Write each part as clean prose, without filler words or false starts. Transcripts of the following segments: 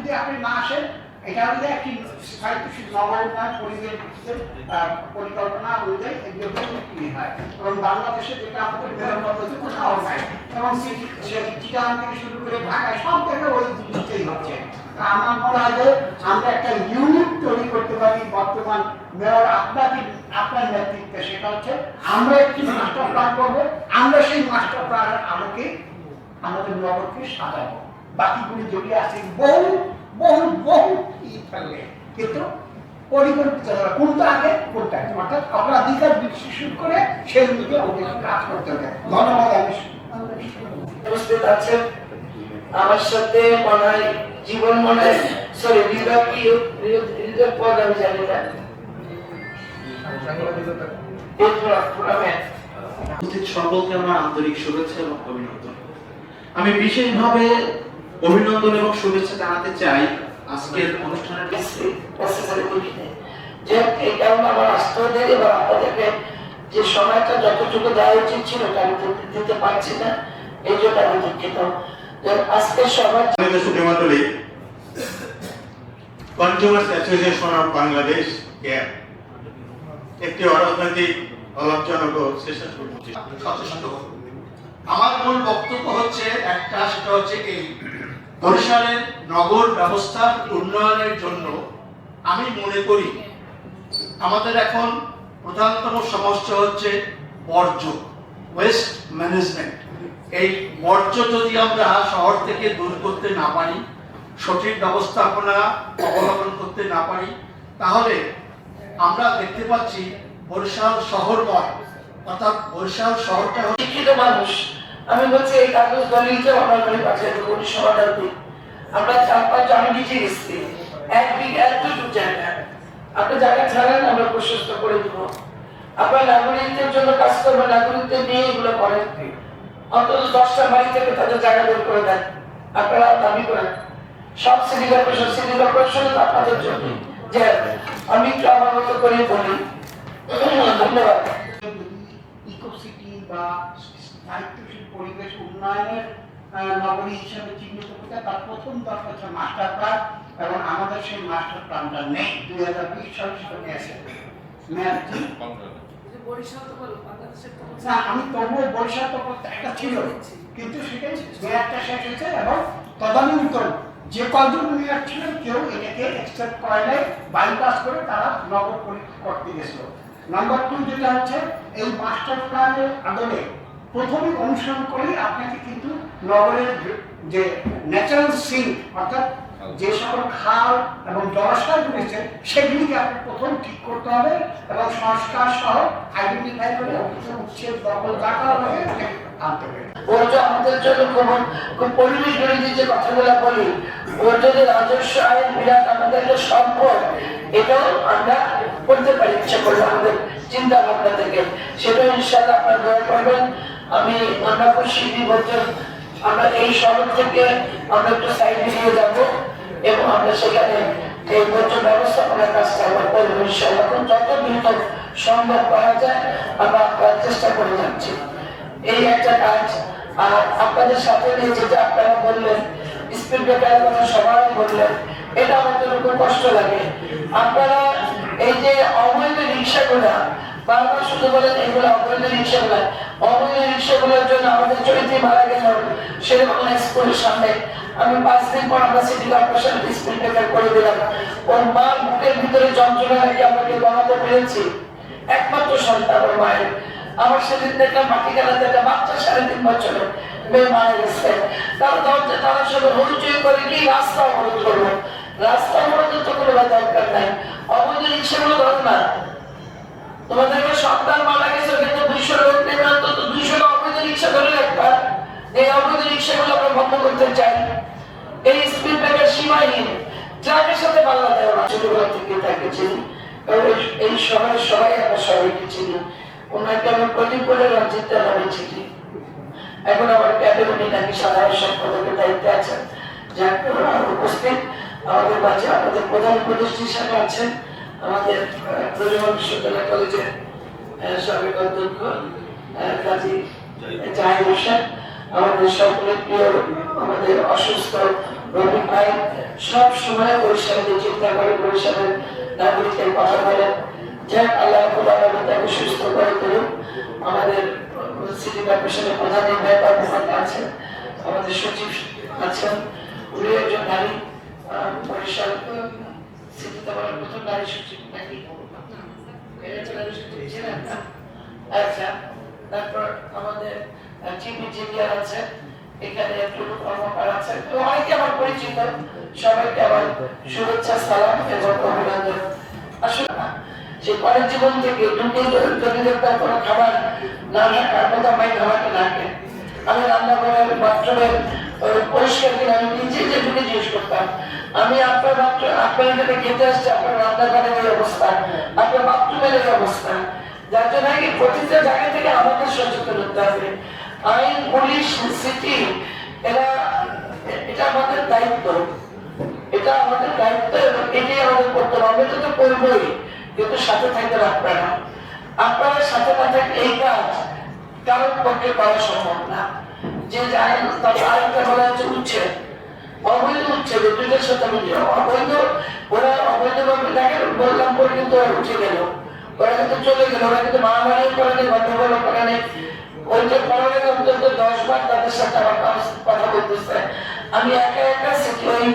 যদি আপনি না আসেন, এটা হলে একটি সাহিত্যশীল নবায়ন পরিবেশ পরিকল্পনা অনুযায়ী এগুলো হয়। এবং বাংলাদেশে যেটা আমাদের মেয়র পদ্ধতি কোথাও নাই, এবং চিটাগাং থেকে শুরু করে ঢাকায় সব জায়গায় ওই জিনিসটাই হচ্ছে। আমার মনে হয় যে আমরা একটা ইউনিট তৈরি করতে পারি বর্তমান মেয়র আপনার নেতৃত্বে। সেটা হচ্ছে আমরা একটি মাস্টার প্ল্যান করবো, আমরা সেই মাস্টার প্ল্যানের আলোকে আমাদের নগরকে সাজাবো। বাকিগুলি জড়িয়ে আছে বহু বহু বহু ফেলবে, কিন্তু পরিকল্পিত কোনটা আগে কোনটা, অর্থাৎ অগ্রাধিকার বিশ্লেষণ করে সেই দিকে আমাদের কাজ করতে হবে। ধন্যবাদ। আমি উপস্থিত আছেন আমার সাথে মনে হয় জীবন মনে সরি বিভাগীয় পদ আমি জানি না, সকলকে আমার আন্তরিক শুভেচ্ছা এবং অভিনন্দন। আমি বিশেষভাবে অভিনন্দন এবং শুভেচ্ছা জানাতে চাই আজকের অনুষ্ঠানের যে এই কারণে আমার আসতে দেরি বা আপনাদেরকে যে সময়টা যতটুকু দেওয়া উচিত ছিল আমি দিতে পারছি না, এই জন্য আমি দুঃখিত। আজকের সভা কনজিউমার্স অ্যাসোসিয়েশন অফ বাংলাদেশ একটি অরাজনৈতিক অলাভজনক সেশন সচেষ্ট। আমার মূল বক্তব্য হচ্ছে একটা, সেটা হচ্ছে এই বরিশালের নগর ব্যবস্থার উন্নয়নের জন্য আমি মনে করি আমাদের এখন প্রধানতম সমস্যা হচ্ছে বর্জ্য, ওয়েস্ট ম্যানেজমেন্ট। এই বর্জ্য যদি আমরা শহর থেকে দূর করতে না পারি, সঠিক ব্যবস্থাপনা অবলম্বন করতে না পারি, তাহলে আমরা দেখতে পাচ্ছি বরিশাল শহরময়, অর্থাৎ বরিশাল শহরটা শিক্ষিত মানুষ। আমি বলছি এই কাগজ দলিলকে আমার বাড়ি পাঠিয়ে দেবো সমাধান দিই। আমরা 4-5 আমি নিজে গেছি, 1 বিঘা 1 জায়গা আপনি জায়গা ছাড়েন, আমরা প্রশস্ত করে দিব। আপনার নাগরিকদের জন্য কাজ করবেন, নাগরিকদের নিয়ে এগুলো করেন, অন্তত 10টা বাড়ি থেকে তাদের জায়গা বের করে দেন, আপনারা দাবি করেন। সব সিটি কর্পোরেশন আপনাদের জন্য। যে আমি একটু আমার মতো করে বলি। ধন্যবাদ। ইকোসিটি বা সাহিত্যশীল পরিবেশ উন্নয়নের নগরী হিসেবে চিহ্নিত করতে তার প্রথম দরকার হচ্ছে মাস্টার প্ল্যান, এবং আমাদের সেই মাস্টার প্ল্যানটা নেই। 2020 সালে সেটা নিয়েছে আমি তবুও বরিশাল তো একটা ছিল, কিন্তু সেটাই মেয়াদটা শেষ হয়েছে, এবং তদানীন্তন যে কজন মেয়র ছিলেন কেউ এটাকে অ্যাকসেপ্ট করে নাই, বাইপাস করে তারা নগর করতে গেছিল। নাম্বার 2 যেটা হচ্ছে এই মাস্টার প্ল্যানের আদলে প্রথমে অনুসরণ করে আপনাকে কিন্তু নগরের যে ন্যাচারাল সিন, অর্থাৎ যে সকল খাল এবং জলাশয় রয়েছে সেগুলিকে আপনি প্রথম ঠিক করতে হবে, এবং সংস্কার সহ আইডেন্টিফাই করে উচ্ছেদ দখল জায়গা হয়ে আনতে হবে। আমাদের জন্য খুব পরিবেশ বিরোধী যে কথাগুলো বলি, ওর যদি রাজস্ব আইন বিরাট আমাদের সম্পদ, এটাও আমরা করতে পারি ইচ্ছা করলে আমাদের চিন্তা ভাবনা থেকে। সেটা ইনশাআল্লাহ আপনারা দয়া করবেন। আমরা খুশি বছর আমরা এই শহর থেকে আমরা একটু সাইডে নিয়ে যাব, এবং আমরা সেখানে এই বর্জ্য ব্যবস্থাপনার কাজটা আমরা করবো ইনশাআল্লাহ। যত দ্রুত সম্ভব করা যায় আমরা চেষ্টা করে যাচ্ছি। এই একটা কাজ। আর আপনাদের সাথে নিয়ে যেটা আপনারা বললেন, স্পিড ব্রেকারের কথা সবাই বললেন, এটা আমাদের খুব কষ্ট লাগে। আপনারা এই যে অবৈধ রিক্সাগুলা বারবার শুধু বলেন এগুলো অবৈধ রিক্সাগুলা, অবৈধ রিক্সাগুলোর জন্য আমাদের চরিত্রে মারা গেল সেরকম স্কুলের সামনে। আমি 5 দিন পর আমরা সিটি কর্পোরেশন স্পিড ব্রেকার করে দিলাম। ওর মার বুকের ভিতরে যন্ত্রণা নাকি আমাকে বানাতে পেরেছি, একমাত্র সন্তান ওর মায়ের। আমার সেদিন দেখলাম মাটি কালাতে একটা বাচ্চা 3.5 বছরের মেয়ে মারা গেছে। তারা সব হইচই করে কি রাস্তা অবরোধ করবো। রাস্তা অবরোধের তো কোনো দরকার নাই, অবৈধ রিক্সাগুলো ধরো না। তোমাদের সন্তান মারা গেছে, কিন্তু 200 লোক নেবে, অন্তত 200 অবৈধ রিক্সা ধরে রাখবা। এই অবৈধ রিক্সাগুলো আমরা বন্ধ করতে চাই। এই স্পিড ব্রেকার সীমাহীন, ট্রাকের সাথে পাল্লা দেওয়া না। ছোটবেলা থেকে তাকে চিনি, এই শহরের সবাই আমরা সবাইকে চিনি। ওনাকে আমি প্রদীপ বলে রঞ্জিত নামে চিনি। এখন আমার ক্যাবিনেটে নাকি সাধারণ সম্পাদকের দায়িত্বে আছেন। যার উপস্থিত আমাদের মাঝে আমাদের প্রধান উপদেষ্টা হিসাবে আছেন আমাদের প্রজন্ম বিশ্ববিদ্যালয় কলেজের সাবেক অধ্যক্ষ কাজী জাহিদ হোসেন। আমাদের সকলের প্রিয়, আমাদের অসুস্থ রবি ভাই সব সময় বরিশালের চিন্তা করে, বরিশালের নাগরিকের কথা বলেন। যাক, আল্লাহ তাকে সুস্থ করে তুলুন। আমাদের সিটি কর্পোরেশনের প্রধান নির্বাহী কর্মকর্তা আছেন, আমাদের সচিব আছেন, উনি একজন নারী, বরিশাল সিটিতে বলার প্রথম নারী সচিব নাকি? আচ্ছা, তারপর আমাদের চিফ ইঞ্জিনিয়ার আছে, এখানে কর্মকার আছে, অনেকে আমার পরিচিত, সবাইকে আমার শুভেচ্ছা, সালাম এবং অভিনন্দন। আসলে সেই পরের জীবন থেকে যদি তার কোনো খাবার না থাকার মতো আমি খাবারটা না খেয়ে আমি রান্নাঘরের বাথরুমের পরিষ্কার কিনা আমি নিজে যে ঢুকে জিজ্ঞেস করতাম, আমি আপনার এখানে খেতে আসছি, আপনার রান্নাঘরের এই অবস্থা, আপনার বাথরুমের এই অবস্থা, যার জন্য প্রতিটা জায়গা থেকে আমাদের সচেতন হতে হবে। আইন, পুলিশ, সিটি, এটা আমাদের দায়িত্ব, এটা আমাদের দায়িত্ব এবং এটাই আমাদের করতে হবে। আমরা তো করবোই, কিন্তু সাথে থাকবেন আপনারা সাথে না থাকলে এই কাজ কারোর পক্ষে করা সম্ভব না। যে আরেকটা বলা হচ্ছে উচ্ছেদ, অবৈধ উচ্ছেদ, দুইটার সাথে অবৈধ, ওরা অবৈধভাবে দেখেন বললাম পরে কিন্তু ওরা উঠে গেল, ওরা কিন্তু চলে গেল, ওরা কিন্তু মারামারিও করেনি, গন্ডগোলও করেনি। ওই যে পরের অন্তত 10 বার তাদের সাথে আমার কথা বলতেছে। আমি একা একা ওই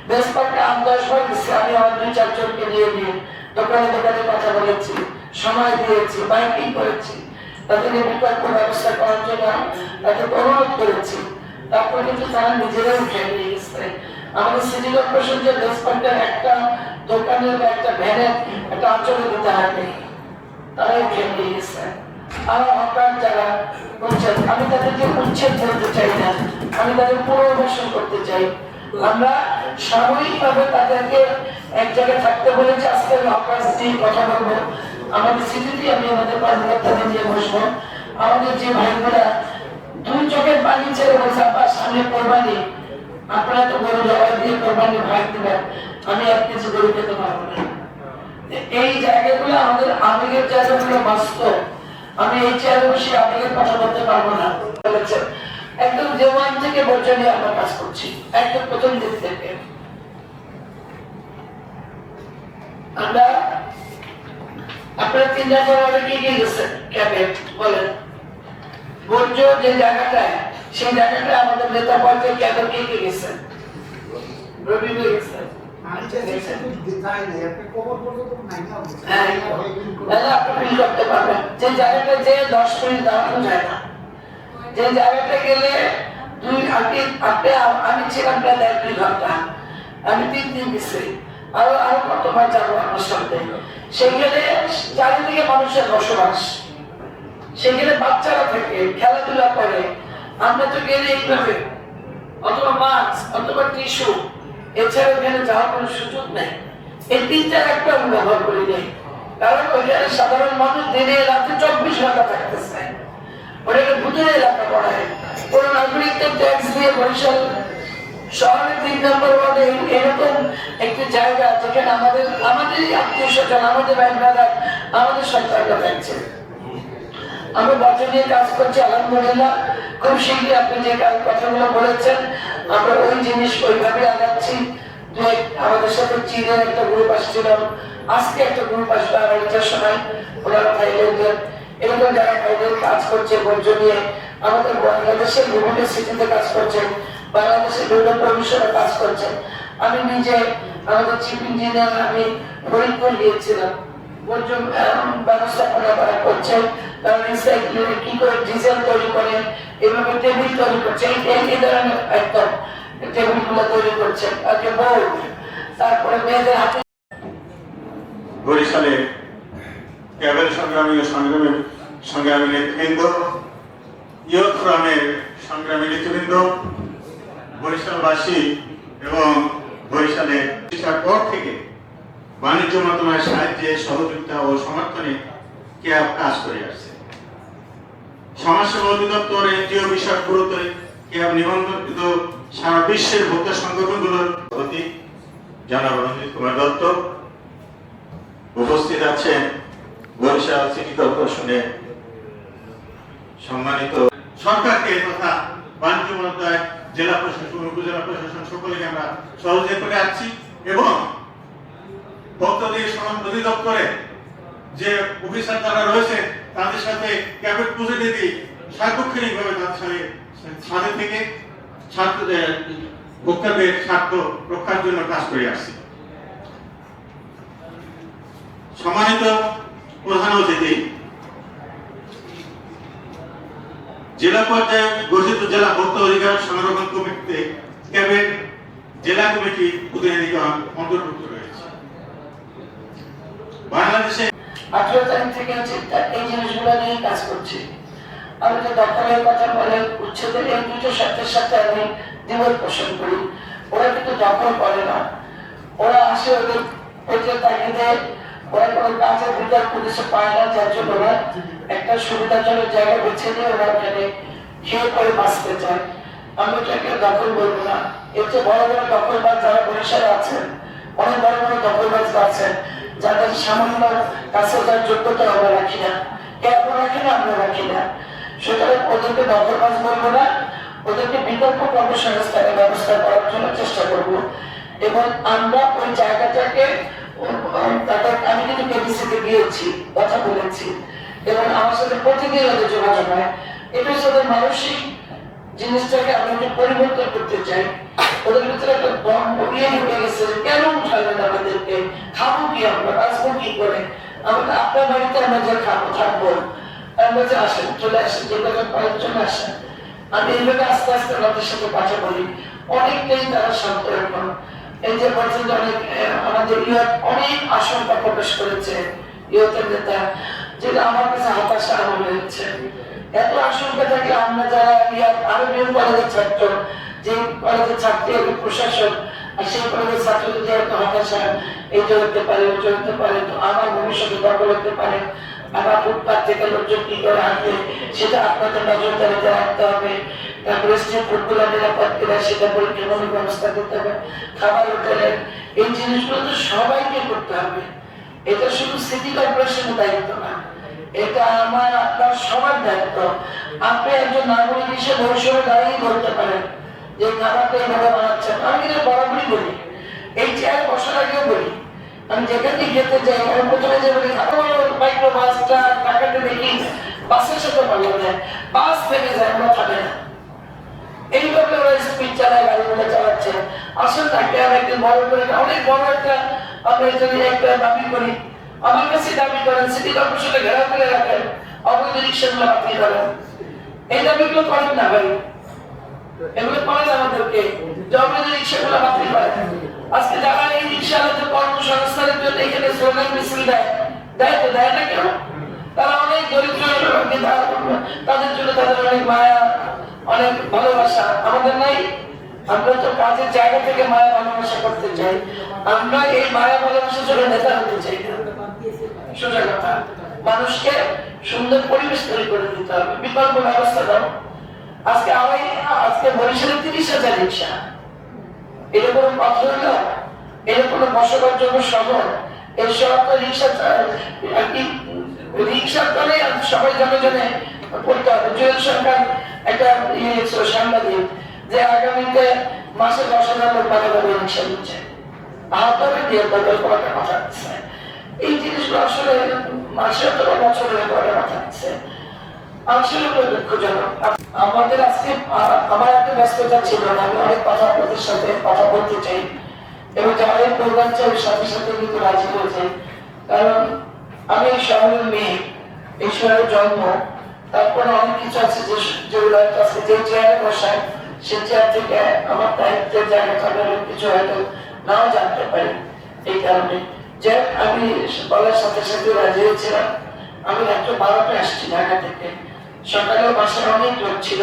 বেস পার্কে 8-10 বার গেছি, আমি আমার 2-4 জনকে নিয়ে দোকানে দোকানে কথা বলেছি, সময় দিয়েছি, বাইকিং করেছি, তাদের বিকল্প ব্যবস্থা করার জন্য তাদের অনুরোধ করেছি। তারপর কিন্তু তারা নিজেরাই উঠে নিয়ে গেছে। আমাদের সিটি কর্পোরেশন যে বেস পার্কের একটা দোকানের বা একটা ভ্যানের একটা অঞ্চলে দিতে হয়নি, তারাই উঠে নিয়ে গেছে। আমার হকার যারা উচ্ছেদ, আমি তাদেরকে উচ্ছেদ করতে চাই না, আমি তাদের পুনর্বাসন করতে চাই। আমরা সাময়িকভাবে তাদেরকে এক জায়গায় থাকতে বলেছি। আজকে হকার দিয়ে কথা বলবো, আমাদের সিটিতে আমি আমাদের কর্মকর্তাদের নিয়ে বসবো। আমাদের যে ভাইগুলা 2 চোখের পানি ছেড়ে বলছে, আপনার সামনে কোরবানি, আপনারা তো গরু জবাই দিয়ে কোরবানি ভাগ দিবেন, আমি 1 কেজি গরু খেতে পারবো না। এই জায়গাগুলো আমাদের আবেগের জায়গাগুলো বাস্তব। আমি এই চেয়ারে বসে আবেগের কথা বলতে পারবো না। একদম জওয়ান থেকে বর্জন নিয়ে আমরা কাজ করছি, একদম প্রথম দিন থেকে। আমরা আপনারা 3 জায়গায় কি কি গেছেন ক্যাবে বলেন, বর্জ্য যে জায়গাটায়, সেই জায়গাটায় আমাদের নেতা পর্যায়ে ক্যাবে কে কে গেছেন? রবি গেছেন, যে জায়গাটা যে 10 মিনিট দাঁড়ানো যায় না, যে জায়গাটা গেলে আমি ছিলাম প্রায় 1.5 ঘন্টা, আমি 3 দিন গেছি, আরো কতবার যাবো আমার সাথে। সেখানে চারিদিকে মানুষের বসবাস, সেখানে বাচ্চারা থাকে, খেলাধুলা করে। আমরা তো গেলে এইভাবে অথবা মাছ অথবা টিস্যু, এছাড়া ওখানে যাওয়ার কোনো সুযোগ নেই। এই 3টার একটা আমি ব্যবহার করি নেই, কারণ ওইখানে সাধারণ মানুষ দিনে রাতে 24 ঘন্টা থাকতেছে। ওটাকে ভূতের এলাকা পড়ায়, কোন নাগরিকদের ট্যাক্স দিয়ে বরিশাল শহরের 3 নম্বর ওয়ার্ডে এরকম একটি জায়গা যেখানে আমাদেরই আত্মীয় স্বজন, আমাদের ভাই ব্রাদার, আমাদের সন্তানরা থাকছে। আমরা বছর নিয়ে কাজ করছি, আলহামদুলিল্লাহ। খুব শীঘ্রই আপনি যে কথাগুলো বলেছেন, আমরা ওই জিনিস ওইভাবে আগাচ্ছি। আমাদের সাথে চীনের একটা গ্রুপ আসছিল, আজকে একটা গ্রুপ আসবে 2:30টার সময়, ওনারা থাইল্যান্ডের। এরকম যারা থাইল্যান্ড কাজ করছে বর্জ্য নিয়ে, আমাদের বাংলাদেশের বিভিন্ন সিটিতে কাজ করছেন, বাংলাদেশের বিভিন্ন প্রমিশনে কাজ করছেন। আমি নিজে আমাদের চিফ ইঞ্জিনিয়ার, আমি ফরিদপুর গিয়েছিলাম, বর্জ্য ব্যবস্থাপনা করা করছে, কি করে ডিজেল তৈরি করে, এভাবে টেবিল তৈরি করছে, এই ধরনের একদম টেবিল গুলো তৈরি করছে। তারপরে মেয়েদের হাতে বরিশালে ক্যাবের সংগ্রামী নেতৃবৃন্দ, ইয়ুথ ফোরামের সংগ্রামী নেতৃবৃন্দ, বরিশালবাসী এবং বরিশালে চিকিৎসার পর থেকে বাণিজ্য মন্ত্রণালয়ের সাহায্যে, সহযোগিতা ও সমর্থনে ক্যাব কাজ করে আসছে। সমাজসেবা অধিদপ্তর এনজিও বিষয়ক গুরুত্ব ক্যাব নিবন্ধিত সারা বিশ্বের ভোক্তা সংগঠনগুলোর প্রতি জনাব রঞ্জিত কুমার দত্ত উপস্থিত আছেন, বরিশাল সিটি কর্পোরেশনের সম্মানিত। সরকারকে কথা বাণিজ্য মন্ত্রণালয়, জেলা প্রশাসন, উপজেলা প্রশাসন সকলকে আমরা সহযোগিতা করে আসছি এবং ভক্তদের সমাজ অধিদপ্তরে যে অফিসার যারা রয়েছে তাদের সাথে ক্যাবিনেট প্রতিনিধি সার্বক্ষণিকভাবে তাদের সাথে থেকে ভোক্তাদের স্বার্থ রক্ষার জন্য কাজ করে আসছি। সম্মানিত প্রধান অতিথি, জেলা পর্যায়ে গঠিত জেলা ভোক্তা অধিকার সংরক্ষণ কমিটিতে ক্যাবিনেট জেলা কমিটি প্রতিনিধিগণ অন্তর্ভুক্ত রয়েছে। বাংলাদেশে 18 তারিখ থেকে হচ্ছে এই জিনিসগুলো নিয়ে কাজ করছি। আমি যে দখলের কথা বলে উচ্ছেদের এই দুটো শব্দের সাথে আমি দ্বিমত পোষণ করি। ওরা কিন্তু দখল করে না, ওরা আসে ওদের তাগিদে, ওরা কোনো কাজের ভিতর পুলিশে পায় না, যার জন্য ওরা একটা সুবিধাজনক জায়গা বেছে নিয়ে ওরা ওখানে খেয়ে করে বাঁচতে চায়। আমি ওটাকে দখল বলবো না। এর চেয়ে বড় বড় দখলবাজ যারা বরিশালে আছেন, অনেক বড় বড় দখলবাজ আছেন যাদের সামান্য কাছে যার যোগ্যতা আমরা রাখি না, কেন রাখি না, আমরা রাখি না। সুতরাং ওদেরকে দখলবাজ বলবো না, ওদেরকে বিকল্প কর্মসংস্থানের ব্যবস্থা করার জন্য চেষ্টা করব। এবং আমরা ওই জায়গাটাকে আমি কিন্তু কেবিসিতে গিয়েছি, কথা বলেছি এবং আমার সাথে প্রতিদিন ওদের যোগাযোগ হয়। এটা ওদের মানসিক জিনিসটাকে আমি একটু পরিবর্তন করতে চাই। ওদের ভিতরে একটা দম উড়িয়ে ঢুকে গেছে, কেন উঠালেন আমাদেরকে, খাবো কি আমরা, বাঁচবো কি করে, আমরা আপনার বাড়িতে আমরা যে খাবো থাকবো, আমরা যে আসেন চলে আসেন, যে কথা করার জন্য আসেন। আমি এইভাবে আস্তে আস্তে ওদের সাথে কথা বলি, অনেকটাই তারা শান্ত এখন। এই যে পর্যন্ত অনেক আমাদের অনেক আশঙ্কা প্রকাশ করেছে ইয়তের নেতা, যেটা আমার কাছে হতাশা মনে হচ্ছে। এত আশঙ্কা থাকলে আমরা যারা আরো নিয়ম কলেজের ছাত্র, যে কলেজের ছাত্রী এবং প্রশাসক, আর সেই কলেজের ছাত্রদের যে এত হতাশা এই হতে পারে, ওই হতে পারে, তো আমার ভবিষ্যতে দখল হতে পারে, আমার ফুটপাত থেকে লোকজন কি করে আসবে সেটা আপনাদের নজরদারিতে রাখতে হবে। তারপরে স্ট্রিট ফুডগুলো নিরাপদ কিনা সেটা পরীক্ষামূলক ব্যবস্থা করতে হবে। খাবার হোটেলের এই জিনিসগুলো তো সবাইকে করতে হবে। এটা শুধু সিটি কর্পোরেশনের দায়িত্ব না, এটা আমার আপনার সবার দায়িত্ব। আপনি একজন নাগরিক হিসেবে ভবিষ্যতে দাঁড়িয়ে বলতে পারেন যে খাবারটা এইভাবে বানাচ্ছেন। আমি কিন্তু বরাবরই বলি, এই চেয়ার বসার আগেও বলি, আমি যেখানে খেতে যাই আমি প্রথমে যে বলি মাইক্রো বাসটা টাকাটা দেখি বাসের সাথে পাল্লা দেয়, বাস থেকে যায়, আমরা থাকে না। এইভাবে ওরা স্পিড চালায়, গাড়িগুলো চালাচ্ছে। আসলে তাকে আমি একদিন বড় করে অনেক বড় একটা আমরা যদি একটা দাবি করি, আমার কাছে দাবি করেন সিটি কর্পোরেশনে ঘেরাও করে রাখেন, অবৈধ রিক্সাগুলো বাতিল করেন। এই দাবিগুলো করেন না ভাই, এগুলো করেন আমাদেরকে, অবৈধ রিক্সাগুলো বাতিল করেন। আজকে যারা এই রিক্সাওয়ালাদের কর্মসংস্থানের জন্য এখানে স্লোগান মিছিল দেয়, দেয় তো দেয় না কেন? তারা অনেক দরিদ্র, তাদের জন্য তাদের অনেক মায়া, অনেক ভালোবাসা। আমাদের নাই? আমরা তো কাজের জায়গা থেকে মায়া ভালোবাসা করতে চাই, আমরা এই মায়া ভালোবাসার জন্য নেতা হতে চাই না। সোজা কথা, মানুষকে সুন্দর পরিবেশ তৈরি করে দিতে হবে, বিকল্প ব্যবস্থা দাও। আজকে বরিশালে 30,000 রিক্সা, এটা কোনো কথা হলো? এটা কোনো বসবার জন্য শহর? এই শহর তো রিক্সার তলে সবাই জনে করতে হবে। জুয়েল সরকার একটা সাংবাদিক যে আগামীতে মাসে 10,000 লোক বাড়াবে রিক্সা দিচ্ছে, আহত হবে দিয়ে করাটা কথা দিচ্ছে। এই জিনিসগুলো আসলে মাসে অথবা বছরে করাটা কথা দিচ্ছে, আসলে দুঃখজনক। আমাদের আজকে আমার এত ব্যস্ততা ছিল না, আমি অনেক কথা আপনাদের সাথে কথা বলতে চাই এবং যারা এই প্রোগ্রাম চাই সাথে সাথে কিন্তু রাজি হয়েছে। কারণ আমি এই শহরের মেয়ে, এই শহরের জন্ম, তারপরে অনেক কিছু আছে যেগুলো আজকে যে চেয়ারে বসায় সে চেয়ার থেকে আমার দায়িত্বের জায়গা থাকলে কিছু হয়তো নাও জানতে পারি। এই কারণে যে আমি বলার সাথে সাথে রাজি হয়েছিলাম। আমি রাত্র 12টায় আসছি ঢাকা থেকে, সকালেও বাসায় অনেক লোক ছিল।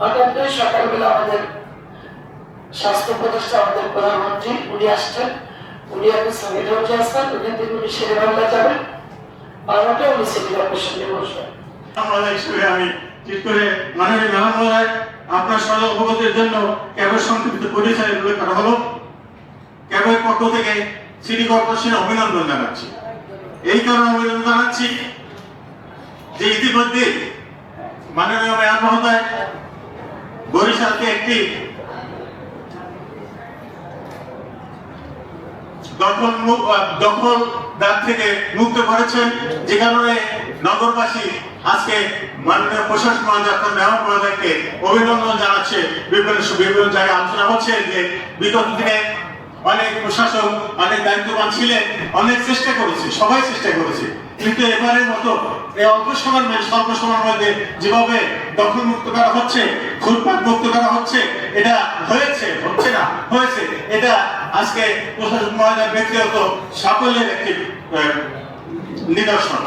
হঠাৎ করে সকালবেলা আমাদের স্বাস্থ্য উপদেষ্টা, আমাদের প্রধানমন্ত্রী উনি আসছেন, উনি এখন সঙ্গীত হচ্ছে আসছেন, ওখান থেকে উনি শেরে বাংলা যাবেন, 12টায় উনি সিটি কর্পোরেশনে বসবেন। আমি ঠিক করে মাননীয় মহামহোদয় আপনার সদয় অবগতির জন্য ক্যাবের সংক্ষিপ্ত পরিচয় উল্লেখ করা হলো। ক্যাবের পক্ষ থেকে সিটি কর্পোরেশনে অভিনন্দন জানাচ্ছি। এই কারণে অভিনন্দন জানাচ্ছি যে ইতিমধ্যে মাননীয় মেয়র মহোদয় বরিশালকে একটি দখলদার থেকে মুক্ত করেছেন, যে কারণে নগরবাসী আজকে মাননীয় প্রশাসন মহোদয় অর্থাৎ মেয়র মহোদয়কে অভিনন্দন জানাচ্ছে। বিভিন্ন জায়গায় আলোচনা হচ্ছে যে বিগত দিনে অনেক প্রশাসক অনেক দায়িত্ববান ছিলেন, অনেক চেষ্টা করেছে, সবাই চেষ্টা করেছে, কিন্তু এবারের মতো এই অল্প সময়ের মধ্যে স্বল্প সময়ের মধ্যে যেভাবে দখল মুক্ত করা হচ্ছে, ফুটপাত মুক্ত করা হচ্ছে, এটা হচ্ছে না হয়েছে, এটা আজকে প্রশাসক মহোদয়ের ব্যক্তিগত সাফল্যের একটি নিদর্শন।